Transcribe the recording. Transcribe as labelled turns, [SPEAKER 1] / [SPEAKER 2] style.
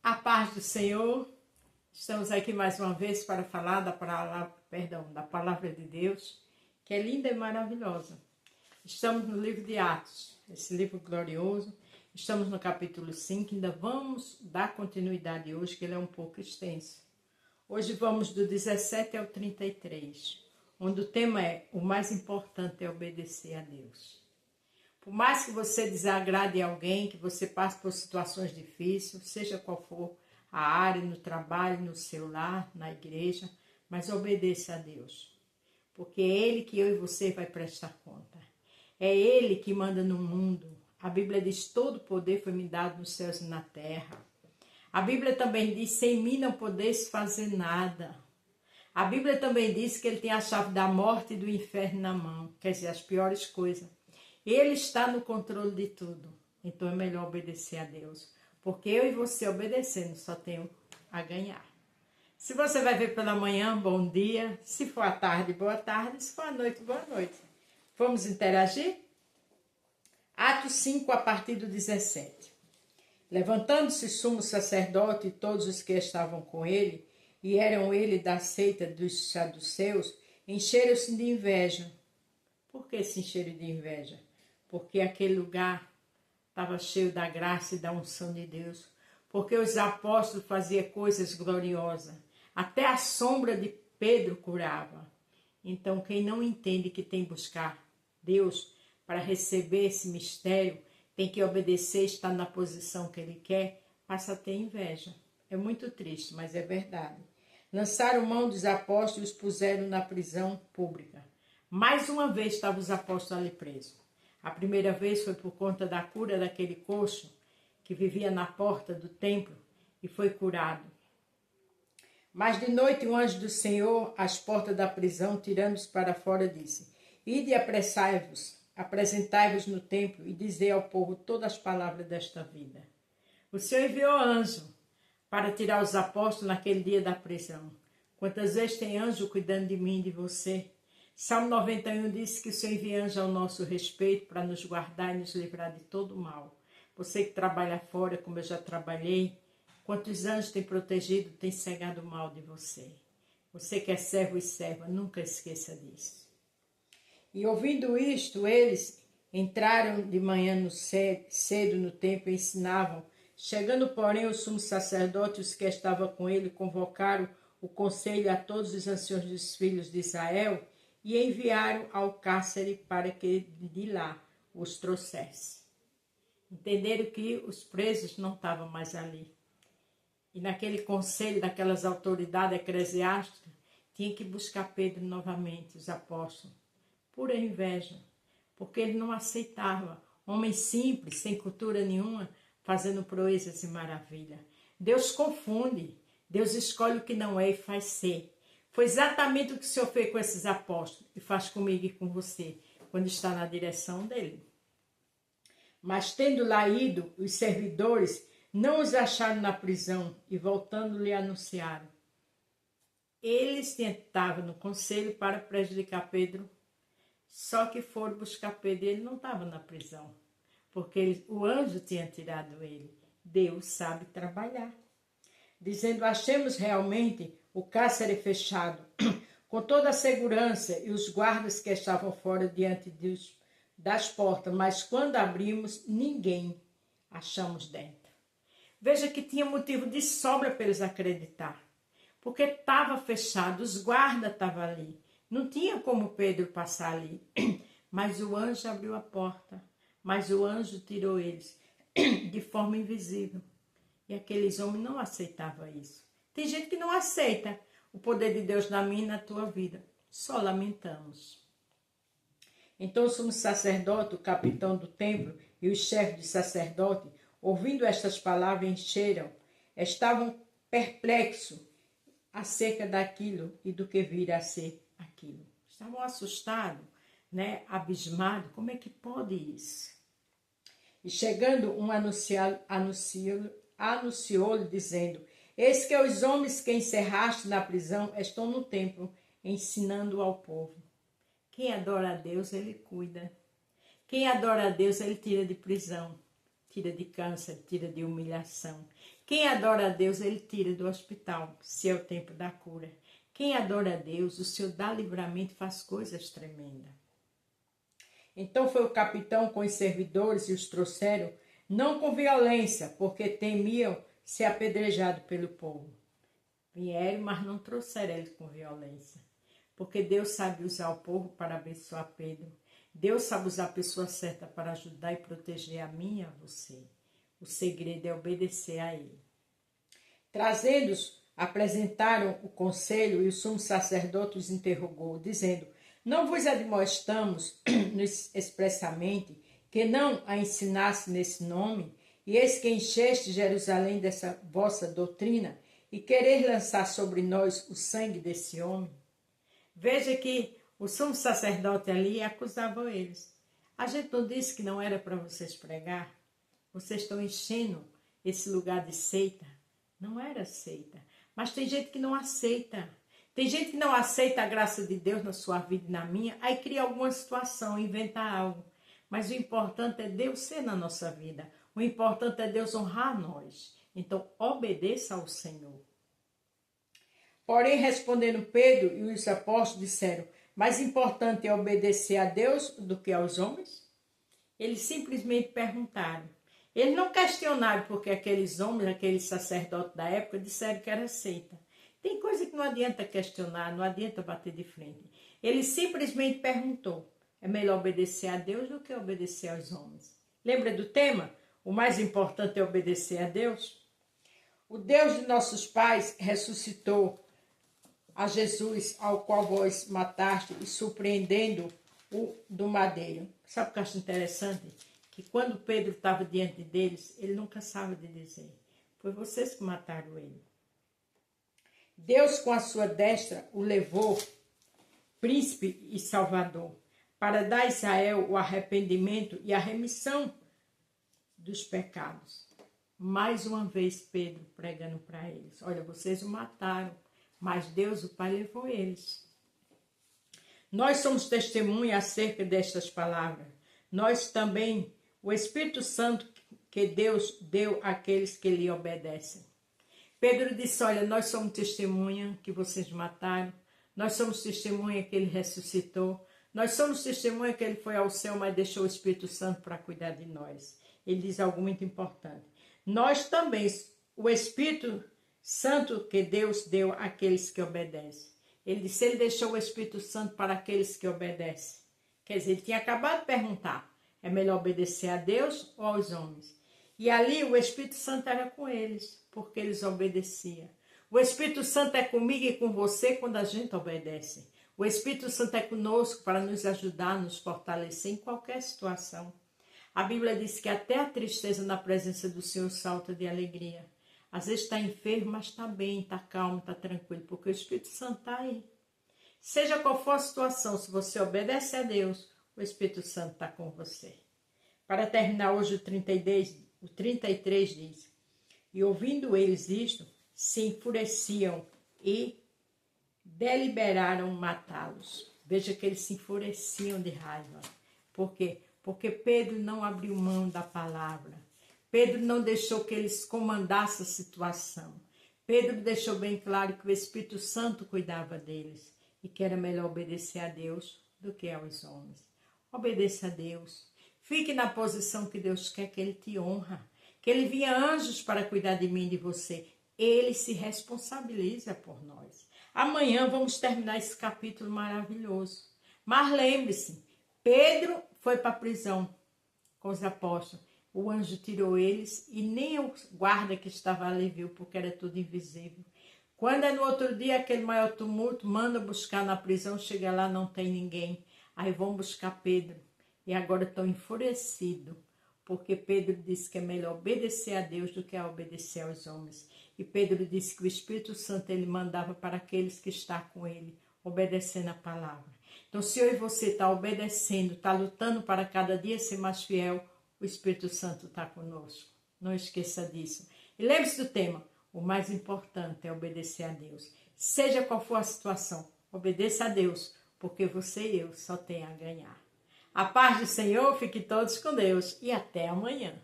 [SPEAKER 1] A paz do Senhor, estamos aqui mais uma vez para falar da palavra de Deus, que é linda e maravilhosa. Estamos no livro de Atos, esse livro glorioso, estamos no capítulo 5, ainda vamos dar continuidade hoje, que ele é um pouco extenso. Hoje vamos do 17 ao 33, onde o tema é: o mais importante é obedecer a Deus. Por mais que você desagrade alguém, que você passe por situações difíceis, seja qual for a área, no trabalho, no seu lar, na igreja, mas obedeça a Deus. Porque é Ele que eu e você vai prestar conta. É Ele que manda no mundo. A Bíblia diz: todo poder foi me dado nos céus e na terra. A Bíblia também diz: sem mim não podeis fazer nada. A Bíblia também diz que Ele tem a chave da morte e do inferno na mão. Quer dizer, as piores coisas. Ele está no controle de tudo. Então é melhor obedecer a Deus. Porque eu e você obedecendo só tenho a ganhar. Se você vai ver pela manhã, bom dia. Se for à tarde, boa tarde. Se for à noite, boa noite. Vamos interagir? Atos 5, a partir do 17. Levantando-se o sumo sacerdote e todos os que estavam com ele, e eram ele da seita dos saduceus, encheram-se de inveja. Por que se encheram de inveja? Porque aquele lugar estava cheio da graça e da unção de Deus. Porque os apóstolos faziam coisas gloriosas. Até a sombra de Pedro curava. Então, quem não entende que tem que buscar Deus para receber esse mistério, tem que obedecer, estar na posição que Ele quer, passa a ter inveja. É muito triste, mas é verdade. Lançaram mão dos apóstolos e os puseram na prisão pública. Mais uma vez estavam os apóstolos ali presos. A primeira vez foi por conta da cura daquele coxo que vivia na porta do templo e foi curado. Mas de noite um anjo do Senhor, às portas da prisão, tirando-os para fora, disse: ide e apressai-vos, apresentai-vos no templo e dizei ao povo todas as palavras desta vida. O Senhor enviou anjo para tirar os apóstolos naquele dia da prisão. Quantas vezes tem anjo cuidando de mim e de você? Salmo 91 diz que o Senhor envia anjo ao nosso respeito para nos guardar e nos livrar de todo o mal. Você que trabalha fora, como eu já trabalhei, quantos anjos tem protegido, tem cegado o mal de você. Você que é servo e serva, nunca esqueça disso. E ouvindo isto, eles entraram de manhã cedo no templo e ensinavam. Chegando, porém, o sumo sacerdote e os que estavam com ele convocaram o conselho a todos os anciãos dos filhos de Israel e enviaram ao cárcere para que de lá os trouxesse. Entenderam que os presos não estavam mais ali. E naquele conselho, daquelas autoridades eclesiásticas, tinha que buscar Pedro novamente, os apóstolos, pura inveja, porque ele não aceitava homem simples, sem cultura nenhuma, fazendo proezas e maravilha. Deus confunde, Deus escolhe o que não é e faz ser. Foi exatamente o que o Senhor fez com esses apóstolos e faz comigo e com você, quando está na direção dele. Mas tendo lá ido, os servidores não os acharam na prisão e voltando lhe anunciaram. Eles tentavam no conselho para prejudicar Pedro, só que foram buscar Pedro e ele não estava na prisão, porque o anjo tinha tirado ele. Deus sabe trabalhar. Dizendo: achemos realmente o cárcere fechado, com toda a segurança e os guardas que estavam fora diante das portas, mas quando abrimos, ninguém achamos dentro. Veja que tinha motivo de sobra para eles acreditar, porque estava fechado, os guardas estavam ali, não tinha como Pedro passar ali, mas o anjo abriu a porta, mas o anjo tirou eles de forma invisível. E aqueles homens não aceitavam isso. Tem gente que não aceita o poder de Deus na minha e na tua vida. Só lamentamos. Então o sumo sacerdote, o capitão do templo e os chefes de sacerdote, ouvindo estas palavras, estavam perplexos acerca daquilo e do que viria a ser aquilo. Estavam assustados, abismados. Como é que pode isso? E chegando, um anunciou-lhe, dizendo: eis que os homens que encerraste na prisão estão no templo, ensinando ao povo. Quem adora a Deus, Ele cuida. Quem adora a Deus, Ele tira de prisão, tira de câncer, tira de humilhação. Quem adora a Deus, ele tira do hospital, se é o tempo da cura. Quem adora a Deus, o Senhor dá livramento e faz coisas tremendas. Então foi o capitão com os servidores e os trouxeram, não com violência, porque temiam ser apedrejado pelo povo. Vieram, mas não trouxeram ele com violência. Porque Deus sabe usar o povo para abençoar Pedro. Deus sabe usar a pessoa certa para ajudar e proteger a mim e a você. O segredo é obedecer a ele. Trazendo-os, apresentaram o conselho e o sumo sacerdote os interrogou, dizendo: não vos admoestamos expressamente que não a ensinasse nesse nome, e eis que encheste Jerusalém dessa vossa doutrina, e quereis lançar sobre nós o sangue desse homem? Veja que o sumo sacerdote ali acusava eles. A gente não disse que não era para vocês pregar? Vocês estão enchendo esse lugar de seita. Não era seita. Mas tem gente que não aceita. Tem gente que não aceita a graça de Deus na sua vida e na minha, aí cria alguma situação, inventa algo. Mas o importante é Deus ser na nossa vida. O importante é Deus honrar nós. Então, obedeça ao Senhor. Porém, respondendo Pedro e os apóstolos disseram: mais importante é obedecer a Deus do que aos homens? Eles simplesmente perguntaram. Eles não questionaram porque aqueles homens, aqueles sacerdotes da época, disseram que era seita. Tem coisa que não adianta questionar, não adianta bater de frente. Ele simplesmente perguntou: é melhor obedecer a Deus do que obedecer aos homens? Lembra do tema? O mais importante é obedecer a Deus? O Deus de nossos pais ressuscitou a Jesus, ao qual vós mataste, e surpreendendo-o do madeiro. Sabe o que eu acho interessante? Que quando Pedro estava diante deles, ele não cansava de dizer: foi vocês que mataram ele. Deus, com a sua destra, o levou, príncipe e salvador, para dar a Israel o arrependimento e a remissão dos pecados. Mais uma vez, Pedro pregando para eles: olha, vocês o mataram, mas Deus, o Pai, levou eles. Nós somos testemunha acerca destas palavras. Nós também, o Espírito Santo que Deus deu àqueles que lhe obedecem. Pedro disse: olha, nós somos testemunha que vocês mataram, nós somos testemunha que ele ressuscitou, nós somos testemunha que ele foi ao céu, mas deixou o Espírito Santo para cuidar de nós. Ele diz algo muito importante. Nós também, o Espírito Santo que Deus deu àqueles que obedecem. Ele disse: ele deixou o Espírito Santo para aqueles que obedecem. Quer dizer, ele tinha acabado de perguntar: é melhor obedecer a Deus ou aos homens? E ali o Espírito Santo era com eles, porque eles obedeciam. O Espírito Santo é comigo e com você quando a gente obedece. O Espírito Santo é conosco para nos ajudar, nos fortalecer em qualquer situação. A Bíblia diz que até a tristeza na presença do Senhor salta de alegria. Às vezes está enfermo, mas está bem, está calmo, está tranquilo, porque o Espírito Santo está aí. Seja qual for a situação, se você obedece a Deus, o Espírito Santo está com você. Para terminar hoje o 33 diz: e ouvindo eles isto, se enfureciam e deliberaram matá-los. Veja que eles se enfureciam de raiva. Por quê? Porque Pedro não abriu mão da palavra. Pedro não deixou que eles comandassem a situação. Pedro deixou bem claro que o Espírito Santo cuidava deles e que era melhor obedecer a Deus do que aos homens. Obedeça a Deus. Fique na posição que Deus quer, que Ele te honra. Que Ele envia anjos para cuidar de mim e de você. Ele se responsabiliza por nós. Amanhã vamos terminar esse capítulo maravilhoso. Mas lembre-se, Pedro foi para a prisão com os apóstolos. O anjo tirou eles e nem o guarda que estava ali viu, porque era tudo invisível. Quando é no outro dia aquele maior tumulto, manda buscar na prisão, chega lá, não tem ninguém. Aí vão buscar Pedro. E agora estão enfurecidos, porque Pedro disse que é melhor obedecer a Deus do que a obedecer aos homens. E Pedro disse que o Espírito Santo ele mandava para aqueles que estão com ele, obedecendo a palavra. Então, se eu e você está obedecendo, está lutando para cada dia ser mais fiel, o Espírito Santo está conosco. Não esqueça disso. E lembre-se do tema: o mais importante é obedecer a Deus. Seja qual for a situação, obedeça a Deus, porque você e eu só tem a ganhar. A paz do Senhor, fique todos com Deus e até amanhã.